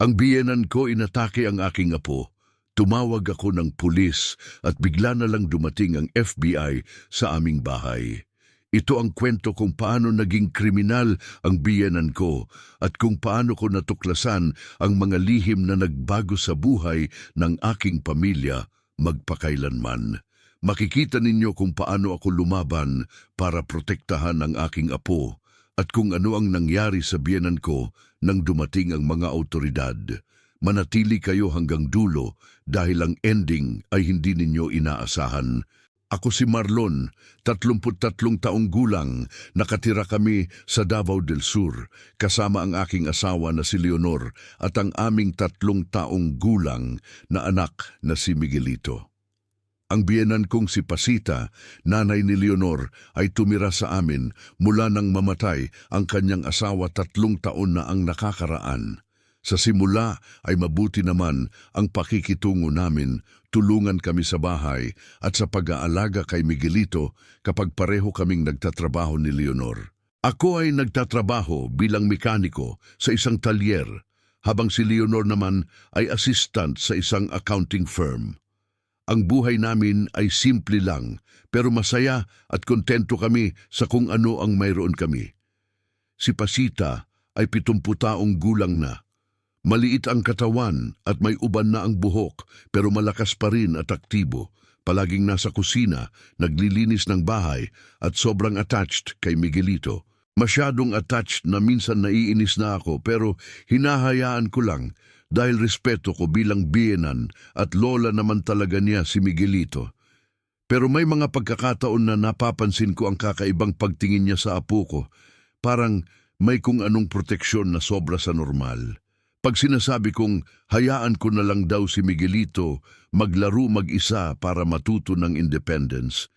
Ang biyenan ko inatake ang aking apo. Tumawag ako ng pulis at bigla na lang dumating ang FBI sa aming bahay. Ito ang kwento kung paano naging kriminal ang biyenan ko at kung paano ko natuklasan ang mga lihim na nagbago sa buhay ng aking pamilya magpakailanman. Makikita ninyo kung paano ako lumaban para protektahan ang aking apo at kung ano ang nangyari sa biyenan ko nang dumating ang mga awtoridad. Manatili kayo hanggang dulo dahil ang ending ay hindi ninyo inaasahan. Ako si Marlon, 33 taong gulang, nakatira kami sa Davao del Sur, kasama ang aking asawa na si Leonor at ang aming 3 taong gulang na anak na si Miguelito. Ang biyenan kong si Pasita, nanay ni Leonor, ay tumira sa amin mula nang mamatay ang kanyang asawa 3 taon na ang nakakaraan. Sa simula ay mabuti naman ang pakikitungo namin, tulungan kami sa bahay at sa pag-aalaga kay Miguelito kapag pareho kaming nagtatrabaho ni Leonor. Ako ay nagtatrabaho bilang mekaniko sa isang talyer, habang si Leonor naman ay assistant sa isang accounting firm. Ang buhay namin ay simple lang, pero masaya at kontento kami sa kung ano ang mayroon kami. Si Pasita ay 70 taong gulang na. Maliit ang katawan at may uban na ang buhok pero malakas pa rin at aktibo. Palaging nasa kusina, naglilinis ng bahay at sobrang attached kay Miguelito. Masyadong attached na minsan naiinis na ako pero hinahayaan ko lang dahil respeto ko bilang biyenan at lola naman talaga niya si Miguelito. Pero may mga pagkakataon na napapansin ko ang kakaibang pagtingin niya sa apo ko. Parang may kung anong proteksyon na sobra sa normal. Pag sinasabi kong hayaan ko na lang daw si Miguelito maglaro mag-isa para matuto ng independence,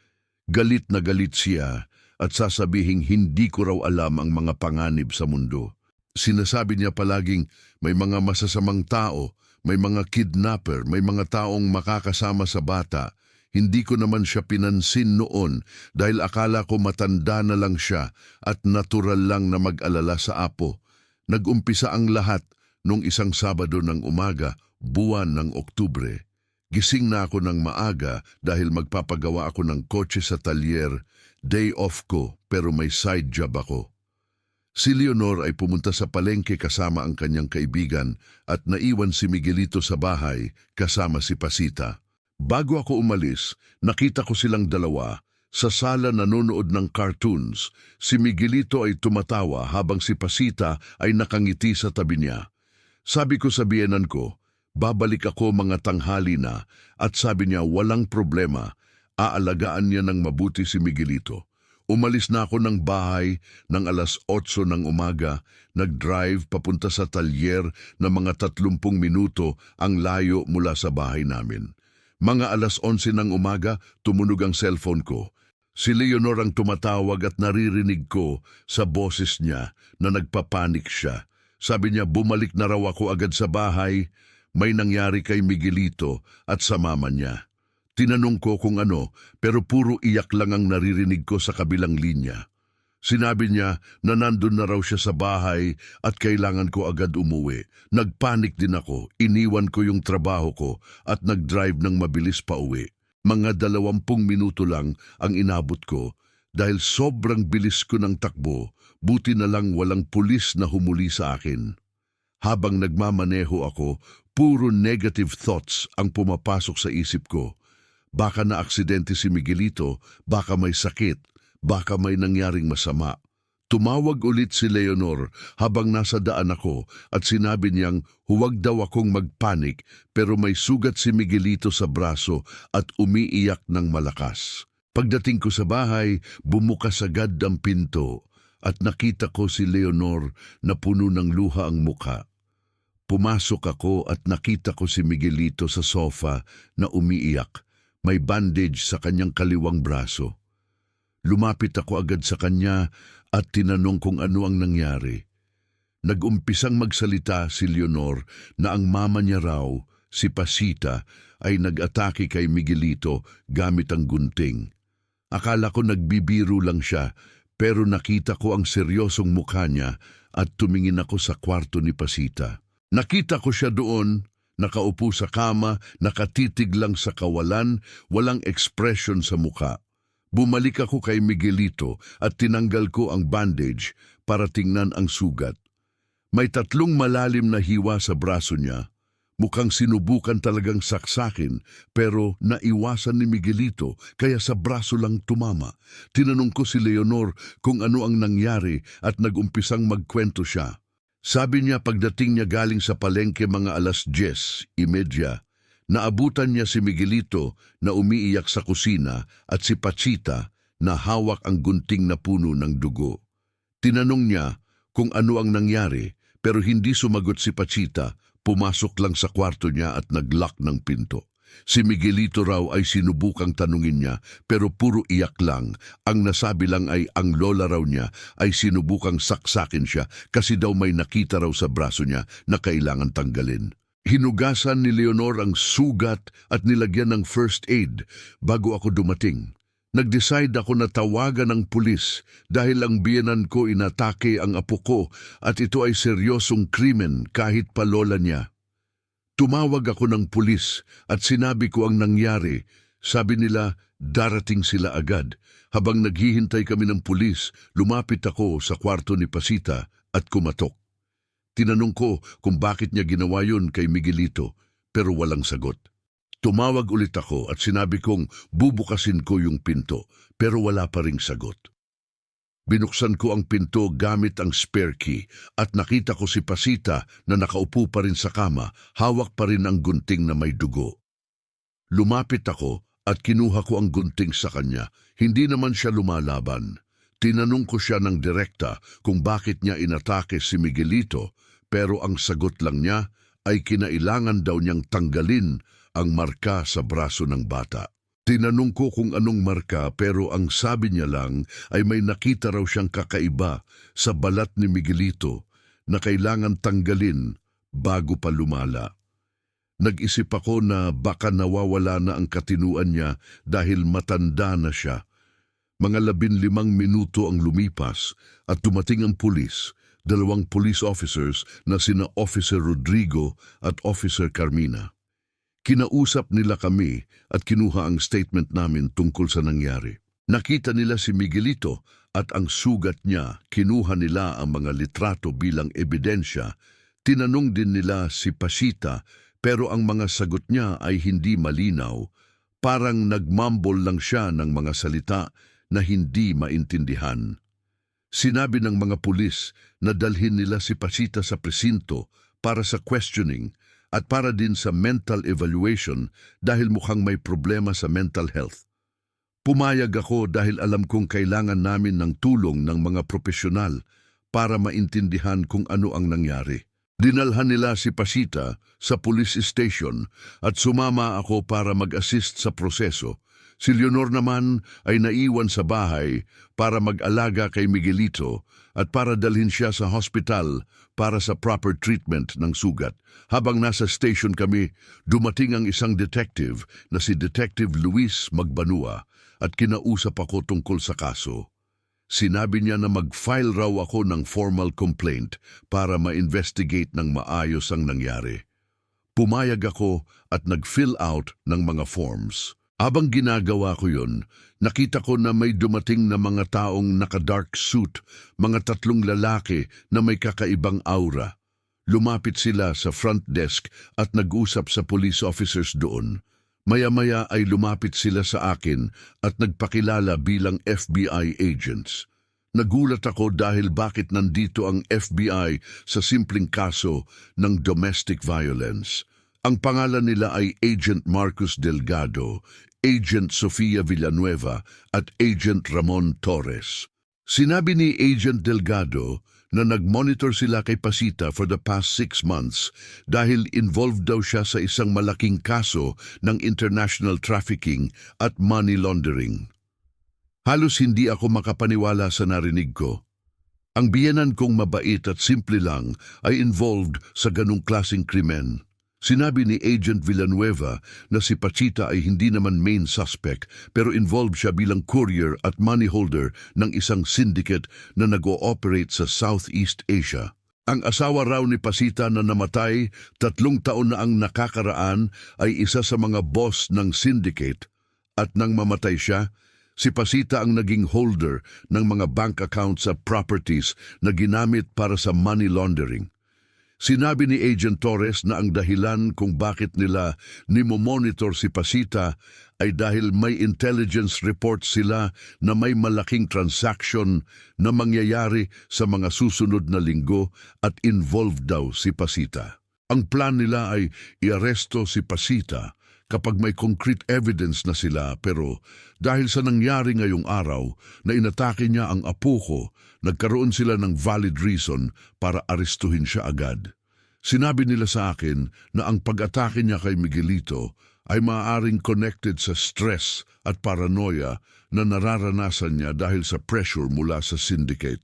galit na galit siya at sasabihing hindi ko raw alam ang mga panganib sa mundo. Sinasabi niya palaging may mga masasamang tao, may mga kidnapper, may mga taong makakasama sa bata. Hindi ko naman siya pinansin noon dahil akala ko matanda na lang siya at natural lang na mag-alala sa apo. Nag-umpisa ang lahat nung isang Sabado ng umaga, buwan ng Oktubre. Gising na ako ng maaga dahil magpapagawa ako ng kotse sa talyer. Day off ko pero may side job ako. Si Leonor ay pumunta sa palengke kasama ang kanyang kaibigan at naiwan si Miguelito sa bahay kasama si Pasita. Bago ako umalis, nakita ko silang dalawa sa sala nanonood ng cartoons. Si Miguelito ay tumatawa habang si Pasita ay nakangiti sa tabi niya. Sabi ko sa biyenan ko, babalik ako mga tanghali na at sabi niya walang problema, aalagaan niya ng mabuti si Miguelito. Umalis na ako ng bahay ng 8:00 ng umaga, nag-drive papunta sa talyer na mga 30 minuto ang layo mula sa bahay namin. Mga 11:00 ng umaga, tumunog ang cellphone ko. Si Leonor ang tumatawag at naririnig ko sa boses niya na nagpapanik siya. Sabi niya bumalik na raw ako agad sa bahay, may nangyari kay Miguelito at sa mama niya. Tinanong ko kung ano, pero puro iyak lang ang naririnig ko sa kabilang linya. Sinabi niya na nandun na raw siya sa bahay at kailangan ko agad umuwi. Nagpanik din ako, iniwan ko yung trabaho ko at nag-drive ng mabilis pa uwi. Mga 20 minuto lang ang inabot ko dahil sobrang bilis ko ng takbo. Buti na lang walang pulis na humuli sa akin. Habang nagmamaneho ako, puro negative thoughts ang pumapasok sa isip ko. Baka na-aksidente si Miguelito, baka may sakit, baka may nangyaring masama. Tumawag ulit si Leonor habang nasa daan ako at sinabi niyang huwag daw akong magpanik pero may sugat si Miguelito sa braso at umiiyak ng malakas. Pagdating ko sa bahay, bumukas agad ang pinto. At nakita ko si Leonor na puno ng luha ang mukha. Pumasok ako at nakita ko si Miguelito sa sofa na umiiyak. May bandage sa kanyang kaliwang braso. Lumapit ako agad sa kanya at tinanong kung ano ang nangyari. Nag-umpisang magsalita si Leonor na ang mama niya raw, si Pasita, ay nag-atake kay Miguelito gamit ang gunting. Akala ko nagbibiro lang siya, pero nakita ko ang seryosong mukha niya at tumingin ako sa kwarto ni Pasita. Nakita ko siya doon, nakaupo sa kama, nakatitig lang sa kawalan, walang ekspresyon sa muka. Bumalik ako kay Miguelito at tinanggal ko ang bandage para tingnan ang sugat. May 3 malalim na hiwa sa braso niya. Mukhang sinubukan talagang saksakin pero naiwasan ni Miguelito kaya sa braso lang tumama. Tinanong ko si Leonor kung ano ang nangyari at nagumpisang magkwento siya. Sabi niya pagdating niya galing sa palengke mga 10:30, naabutan niya si Miguelito na umiiyak sa kusina at si Pachita na hawak ang gunting na puno ng dugo. Tinanong niya kung ano ang nangyari pero hindi sumagot si Pachita. Pumasok lang sa kwarto niya at nag-lock ng pinto. Si Miguelito raw ay sinubukang tanungin niya pero puro iyak lang. Ang nasabi lang ay ang lola raw niya ay sinubukang saksakin siya kasi daw may nakita raw sa braso niya na kailangan tanggalin. Hinugasan ni Leonor ang sugat at nilagyan ng first aid bago ako dumating. Nag-decide ako na tawagan ng pulis dahil ang biyenan ko inatake ang apo ko at ito ay seryosong krimen kahit pa lola niya. Tumawag ako ng pulis at sinabi ko ang nangyari. Sabi nila darating sila agad. Habang naghihintay kami ng pulis, lumapit ako sa kwarto ni Pasita at kumatok. Tinanong ko kung bakit niya ginawa yun kay Miguelito pero walang sagot. Tumawag ulit ako at sinabi kong bubukasin ko yung pinto pero wala pa ring sagot. Binuksan ko ang pinto gamit ang spare key at nakita ko si Pasita na nakaupo pa rin sa kama, hawak pa rin ang gunting na may dugo. Lumapit ako at kinuha ko ang gunting sa kanya. Hindi naman siya lumalaban. Tinanong ko siya ng direkta kung bakit niya inatake si Miguelito pero ang sagot lang niya ay kinailangan daw niyang tanggalin ang marka sa braso ng bata. Tinanong ko kung anong marka pero ang sabi niya lang ay may nakita raw siyang kakaiba sa balat ni Miguelito na kailangan tanggalin bago pa lumala. Nag-isip ako na baka nawawala na ang katinuan niya dahil matanda na siya. Mga 15 minuto ang lumipas at dumating ang pulis, 2 police officers na sina Officer Rodrigo at Officer Carmina. Kinausap nila kami at kinuha ang statement namin tungkol sa nangyari. Nakita nila si Miguelito at ang sugat niya, kinuha nila ang mga litrato bilang ebidensya. Tinanong din nila si Pasita pero ang mga sagot niya ay hindi malinaw. Parang nagmumble lang siya ng mga salita na hindi maintindihan. Sinabi ng mga pulis na dalhin nila si Pasita sa presinto para sa questioning at para din sa mental evaluation dahil mukhang may problema sa mental health. Pumayag ako dahil alam kong kailangan namin ng tulong ng mga profesional para maintindihan kung ano ang nangyari. Dinalhan nila si Pasita sa police station at sumama ako para mag-assist sa proseso. Si Leonor naman ay naiwan sa bahay para mag-alaga kay Miguelito at para dalhin siya sa hospital para sa proper treatment ng sugat. Habang nasa station kami, dumating ang isang detective na si Detective Luis Magbanua at kinausap ako tungkol sa kaso. Sinabi niya na mag-file raw ako ng formal complaint para ma-investigate ng maayos ang nangyari. Pumayag ako at nag-fill out ng mga forms. Habang ginagawa ko yun, nakita ko na may dumating na mga taong naka-dark suit, mga 3 lalaki na may kakaibang aura. Lumapit sila sa front desk at nag-usap sa police officers doon. Maya-maya ay lumapit sila sa akin at nagpakilala bilang FBI agents. Nagulat ako dahil bakit nandito ang FBI sa simpleng kaso ng domestic violence. Ang pangalan nila ay Agent Marcus Delgado, Agent Sofia Villanueva at Agent Ramon Torres. Sinabi ni Agent Delgado na nag-monitor sila kay Pasita for the past 6 months dahil involved daw siya sa isang malaking kaso ng international trafficking at money laundering. Halos hindi ako makapaniwala sa narinig ko. Ang biyenan kong mabait at simple lang ay involved sa ganung klaseng krimen. Sinabi ni Agent Villanueva na si Pachita ay hindi naman main suspect pero involved siya bilang courier at money holder ng isang syndicate na nag-ooperate sa Southeast Asia. Ang asawa raw ni Pasita na namatay 3 taon na ang nakakaraan ay isa sa mga boss ng syndicate at nang mamatay siya, si Pasita ang naging holder ng mga bank accounts at properties na ginamit para sa money laundering. Sinabi ni Agent Torres na ang dahilan kung bakit nila nimomonitor si Pasita ay dahil may intelligence report sila na may malaking transaction na mangyayari sa mga susunod na linggo at involved daw si Pasita. Ang plan nila ay iaresto si Pasita kapag may concrete evidence na sila, pero dahil sa nangyari ngayong araw na inatake niya ang apo ko, nagkaroon sila ng valid reason para arestuhin siya agad. Sinabi nila sa akin na ang pag-atake niya kay Miguelito ay maaaring connected sa stress at paranoia na nararanasan niya dahil sa pressure mula sa syndicate.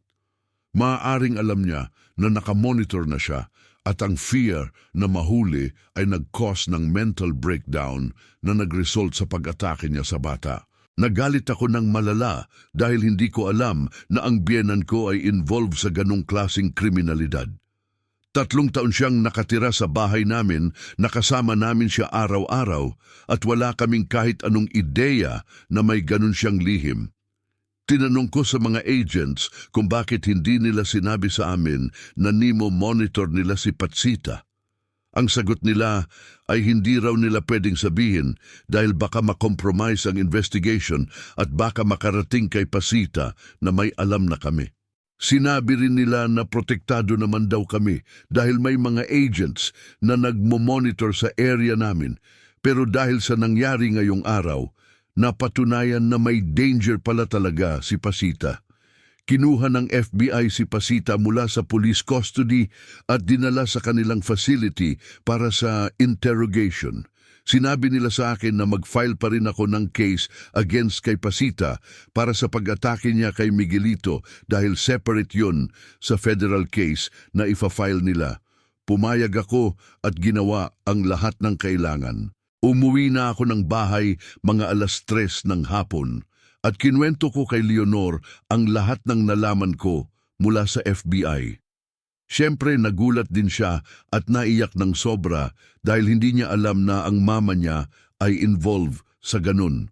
Maaaring alam niya na nakamonitor na siya at ang fear na mahuli ay nag-cause ng mental breakdown na nag-result sa pag-atake niya sa bata. Nagalit ako ng malala dahil hindi ko alam na ang biyenan ko ay involved sa ganong klaseng kriminalidad. 3 taon siyang nakatira sa bahay namin, nakasama namin siya araw-araw at wala kaming kahit anong ideya na may ganun siyang lihim. Tinanong ko sa mga agents kung bakit hindi nila sinabi sa amin na monitor nila si Pasita. Ang sagot nila ay hindi raw nila pwedeng sabihin dahil baka makompromise ang investigation at baka makarating kay Pasita na may alam na kami. Sinabi rin nila na protektado naman daw kami dahil may mga agents na nagmo-monitor sa area namin, pero dahil sa nangyari ngayong araw, napatunayan na may danger pala talaga si Pasita. Kinuha ng FBI si Pasita mula sa police custody at dinala sa kanilang facility para sa interrogation. Sinabi nila sa akin na mag-file pa rin ako ng case against kay Pasita para sa pag-atake niya kay Miguelito dahil separate yun sa federal case na ifa-file nila. Pumayag ako at ginawa ang lahat ng kailangan. Umuwi na ako ng bahay mga 3:00 ng hapon at kinwento ko kay Leonor ang lahat ng nalaman ko mula sa FBI. Siyempre nagulat din siya at naiyak ng sobra dahil hindi niya alam na ang mama niya ay involved sa ganun.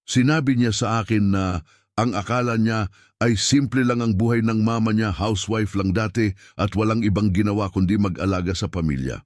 Sinabi niya sa akin na ang akala niya ay simple lang ang buhay ng mama niya, housewife lang dati at walang ibang ginawa kundi mag-alaga sa pamilya.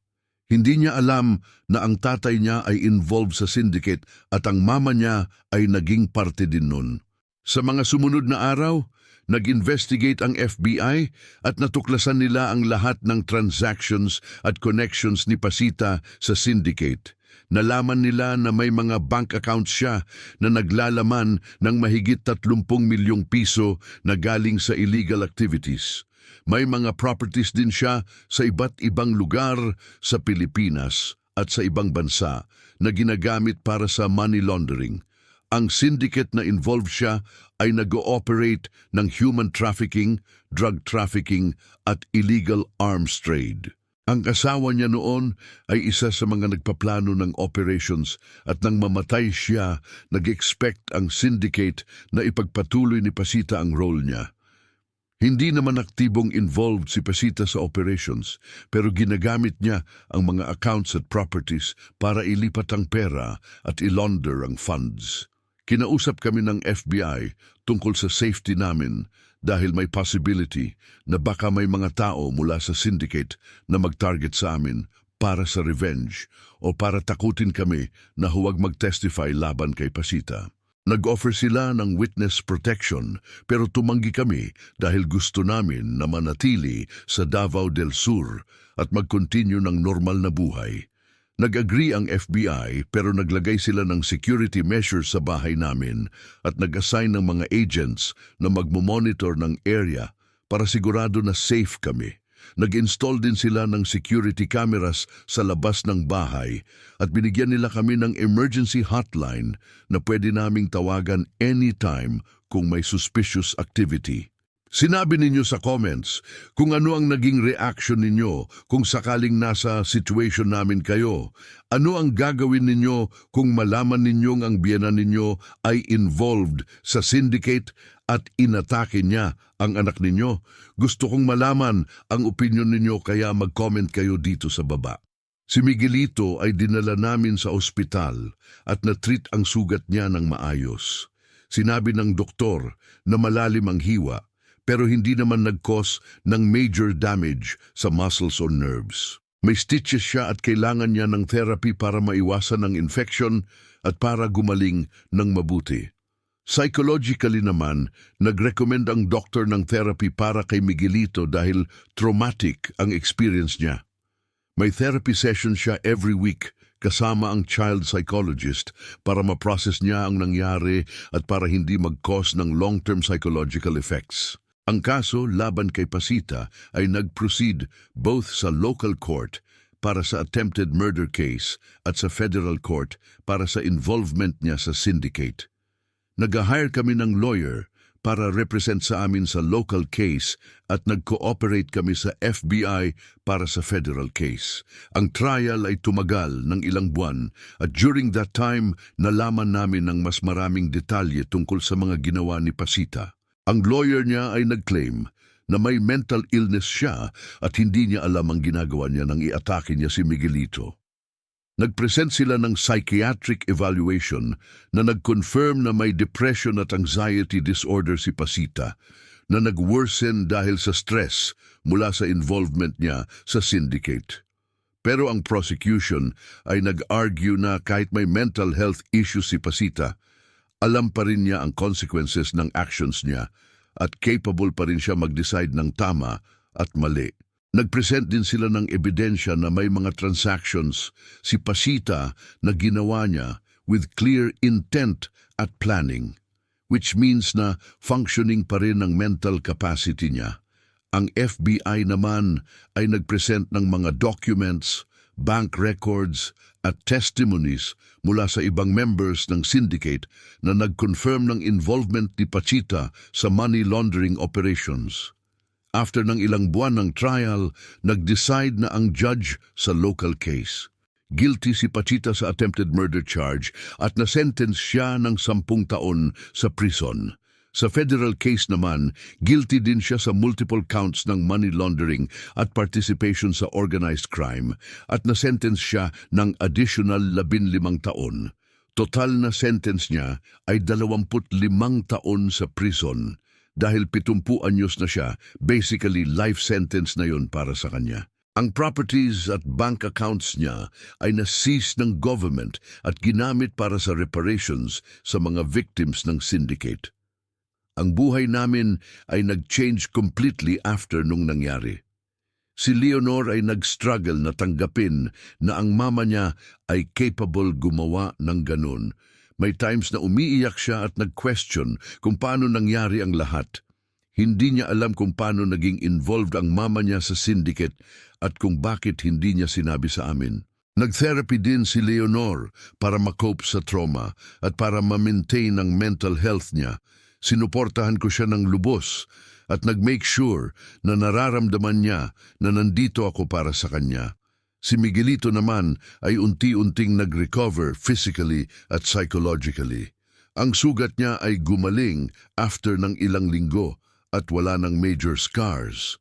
Hindi niya alam na ang tatay niya ay involved sa syndicate at ang mama niya ay naging parte din nun. Sa mga sumunod na araw, nag-investigate ang FBI at natuklasan nila ang lahat ng transactions at connections ni Pasita sa syndicate. Nalaman nila na may mga bank accounts siya na naglalaman ng mahigit 30 milyong piso na galing sa illegal activities. May mga properties din siya sa iba't ibang lugar sa Pilipinas at sa ibang bansa na ginagamit para sa money laundering. Ang syndicate na involved siya ay nag-ooperate ng human trafficking, drug trafficking at illegal arms trade. Ang asawa niya noon ay isa sa mga nagpaplano ng operations at nang mamatay siya, nag-expect ang syndicate na ipagpatuloy ni Pasita ang role niya. Hindi naman aktibong involved si Pasita sa operations pero ginagamit niya ang mga accounts at properties para ilipat ang pera at ilaunder ang funds. Kinausap kami ng FBI tungkol sa safety namin dahil may possibility na baka may mga tao mula sa syndicate na mag-target sa amin para sa revenge o para takutin kami na huwag mag-testify laban kay Pasita. Nag-offer sila ng witness protection pero tumanggi kami dahil gusto namin na manatili sa Davao del Sur at mag-continue ng normal na buhay. Nag-agree ang FBI pero naglagay sila ng security measures sa bahay namin at nag-assign ng mga agents na magmomonitor ng area para sigurado na safe kami. Nag-install din sila ng security cameras sa labas ng bahay at binigyan nila kami ng emergency hotline na pwede naming tawagan anytime kung may suspicious activity. Sinabi ninyo sa comments kung ano ang naging reaction ninyo kung sakaling nasa situation namin kayo. Ano ang gagawin ninyo kung malaman ninyong ang biyenan ninyo ay involved sa syndicate at inatake niya ang anak ninyo? Gusto kong malaman ang opinion ninyo kaya mag-comment kayo dito sa baba. Si Miguelito ay dinala namin sa ospital at na-treat ang sugat niya ng maayos. Sinabi ng doktor na malalim ang hiwa pero hindi naman nag-cause ng major damage sa muscles or nerves. May stitches siya at kailangan niya ng therapy para maiwasan ang infection at para gumaling ng mabuti. Psychologically naman, nag-recommend ang doktor ng therapy para kay Miguelito dahil traumatic ang experience niya. May therapy session siya every week kasama ang child psychologist para ma-process niya ang nangyari at para hindi mag-cause ng long-term psychological effects. Ang kaso laban kay Pasita ay nag-proceed both sa local court para sa attempted murder case at sa federal court para sa involvement niya sa syndicate. Nag-hire kami ng lawyer para represent sa amin sa local case at nag-cooperate kami sa FBI para sa federal case. Ang trial ay tumagal ng ilang buwan at during that time nalaman namin ng mas maraming detalye tungkol sa mga ginawa ni Pasita. Ang lawyer niya ay nag-claim na may mental illness siya at hindi niya alam ang ginagawa niya nang iatake niya si Miguelito. Nag-present sila ng psychiatric evaluation na nag-confirm na may depression at anxiety disorder si Pasita na nag-worsen dahil sa stress mula sa involvement niya sa syndicate. Pero ang prosecution ay nag-argue na kahit may mental health issues si Pasita, alam pa rin niya ang consequences ng actions niya at capable pa rin siya mag-decide ng tama at mali. Nag-present din sila ng ebidensya na may mga transactions si Pasita na ginawa niya with clear intent at planning, which means na functioning pa rin ang mental capacity niya. Ang FBI naman ay nag-present ng mga documents, bank records at testimonies mula sa ibang members ng syndicate na nag-confirm ng involvement ni Pasita sa money laundering operations. After ng ilang buwan ng trial, nag-decide na ang judge sa local case. Guilty si Pasita sa attempted murder charge at na-sentence siya ng 10 taon sa prison. Sa federal case naman, guilty din siya sa multiple counts ng money laundering at participation sa organized crime at na-sentence siya ng additional 15 taon. Total na sentence niya ay 25 taon sa prison dahil 70 anyos na siya, basically life sentence na yun para sa kanya. Ang properties at bank accounts niya ay na-seize ng government at ginamit para sa reparations sa mga victims ng syndicate. Ang buhay namin ay nag-change completely after nung nangyari. Si Leonor ay nag-struggle na tanggapin na ang mama niya ay capable gumawa ng ganun. May times na umiiyak siya at nag-question kung paano nangyari ang lahat. Hindi niya alam kung paano naging involved ang mama niya sa syndicate at kung bakit hindi niya sinabi sa amin. Nag-therapy din si Leonor para ma-cope sa trauma at para ma-maintain ang mental health niya. Sinuportahan ko siya ng lubos at nag-make sure na nararamdaman niya na nandito ako para sa kanya. Si Miguelito naman ay unti-unting nag-recover physically at psychologically. Ang sugat niya ay gumaling after ng ilang linggo at wala ng major scars.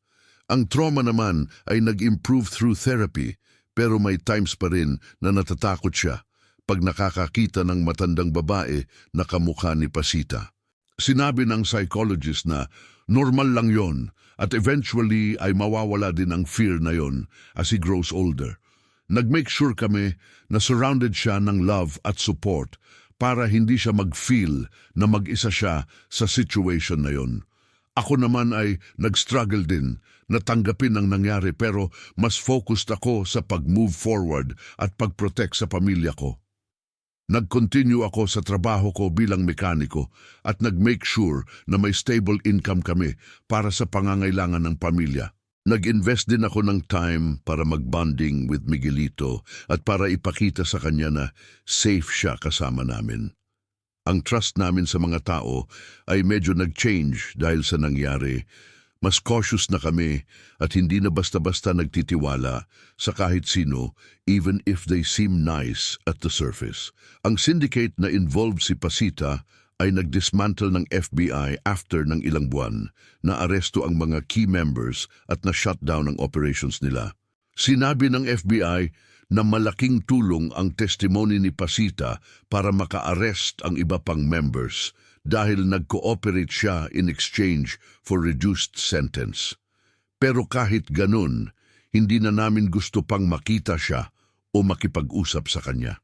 Ang trauma naman ay nag-improve through therapy pero may times pa rin na natatakot siya pag nakakakita ng matandang babae na kamukha ni Pasita. Sinabi ng psychologist na normal lang yon at eventually ay mawawala din ang fear na yon as he grows older. Nag-make sure kami na surrounded siya ng love at support para hindi siya mag-feel na mag-isa siya sa situation na yon. Ako naman ay nag-struggle din na tanggapin ang nangyari pero mas focused ako sa pag-move forward at pag-protect sa pamilya ko. Nag-continue ako sa trabaho ko bilang mekaniko at nag-make sure na may stable income kami para sa pangangailangan ng pamilya. Nag-invest din ako ng time para mag-bonding with Miguelito at para ipakita sa kanya na safe siya kasama namin. Ang trust namin sa mga tao ay medyo nag-change dahil sa nangyari. Mas cautious na kami at hindi na basta-basta nagtitiwala sa kahit sino, even if they seem nice at the surface. Ang syndicate na involved si Pasita ay nag-dismantle ng FBI after ng ilang buwan, na aresto ang mga key members at na-shutdown ang operations nila. Sinabi ng FBI na malaking tulong ang testimony ni Pasita para maka-arrest ang iba pang members dahil nag-cooperate siya in exchange for reduced sentence. Pero kahit ganun, hindi na namin gusto pang makita siya o makipag-usap sa kanya.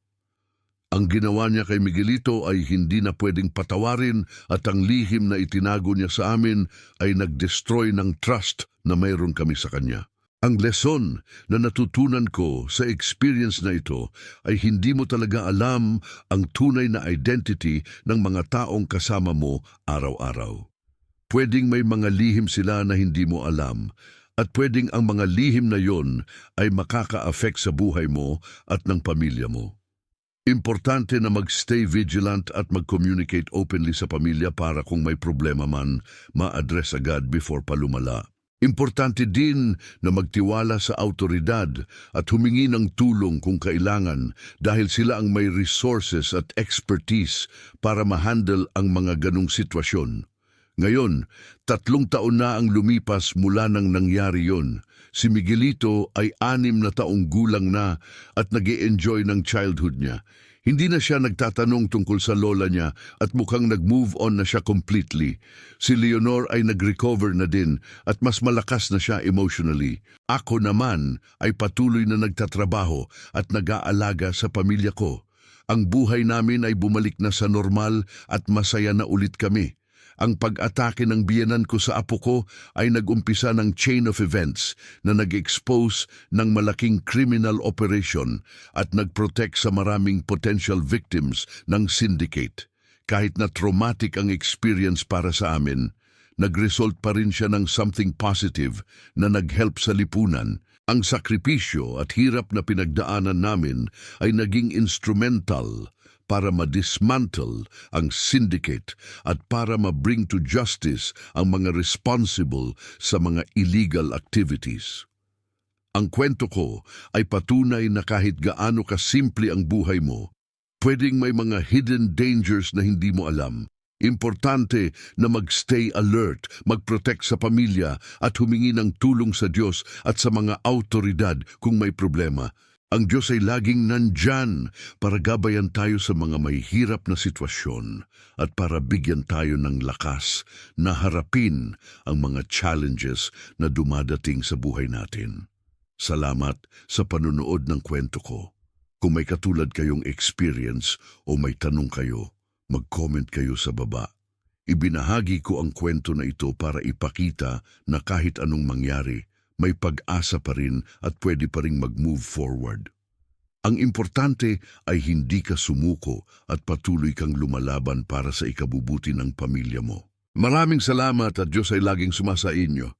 Ang ginawa niya kay Miguelito ay hindi na pwedeng patawarin at ang lihim na itinago niya sa amin ay nag-destroy ng trust na mayroon kami sa kanya. Ang lesson na natutunan ko sa experience na ito ay hindi mo talaga alam ang tunay na identity ng mga taong kasama mo araw-araw. Pwedeng may mga lihim sila na hindi mo alam at pwedeng ang mga lihim na yon ay makaka-affect sa buhay mo at ng pamilya mo. Importante na mag-stay vigilant at mag-communicate openly sa pamilya para kung may problema man, ma-address agad before pa lumala. Importante din na magtiwala sa autoridad at humingi ng tulong kung kailangan dahil sila ang may resources at expertise para ma-handle ang mga ganong sitwasyon. Ngayon, 3 taon na ang lumipas mula nang nangyari yon. Si Miguelito ay 6 na taong gulang na at nag-e-enjoy ng childhood niya. Hindi na siya nagtatanong tungkol sa lola niya at mukhang nag-move on na siya completely. Si Leonor ay nag-recover na din at mas malakas na siya emotionally. Ako naman ay patuloy na nagtatrabaho at nag-aalaga sa pamilya ko. Ang buhay namin ay bumalik na sa normal at masaya na ulit kami. Ang pag-atake ng biyenan ko sa apo ko ay nag-umpisa ng chain of events na nag-expose ng malaking criminal operation at nag-protect sa maraming potential victims ng syndicate. Kahit na traumatic ang experience para sa amin, nag-result pa rin siya ng something positive na nag-help sa lipunan. Ang sakripisyo at hirap na pinagdaanan namin ay naging instrumental para ma-dismantle ang syndicate at para ma-bring to justice ang mga responsible sa mga illegal activities. Ang kwento ko ay patunay na kahit gaano kasimple ang buhay mo, pwedeng may mga hidden dangers na hindi mo alam. Importante na mag-stay alert, mag-protect sa pamilya at humingi ng tulong sa Diyos at sa mga autoridad kung may problema. Ang Diyos ay laging nandyan para gabayan tayo sa mga may hirap na sitwasyon at para bigyan tayo ng lakas na harapin ang mga challenges na dumadating sa buhay natin. Salamat sa panunood ng kwento ko. Kung may katulad kayong experience o may tanong kayo, mag-comment kayo sa baba. Ibinahagi ko ang kwento na ito para ipakita na kahit anong mangyari, may pag-asa pa rin at pwede pa rin mag-move forward. Ang importante ay hindi ka sumuko at patuloy kang lumalaban para sa ikabubuti ng pamilya mo. Maraming salamat at Diyos ay laging sumasa inyo.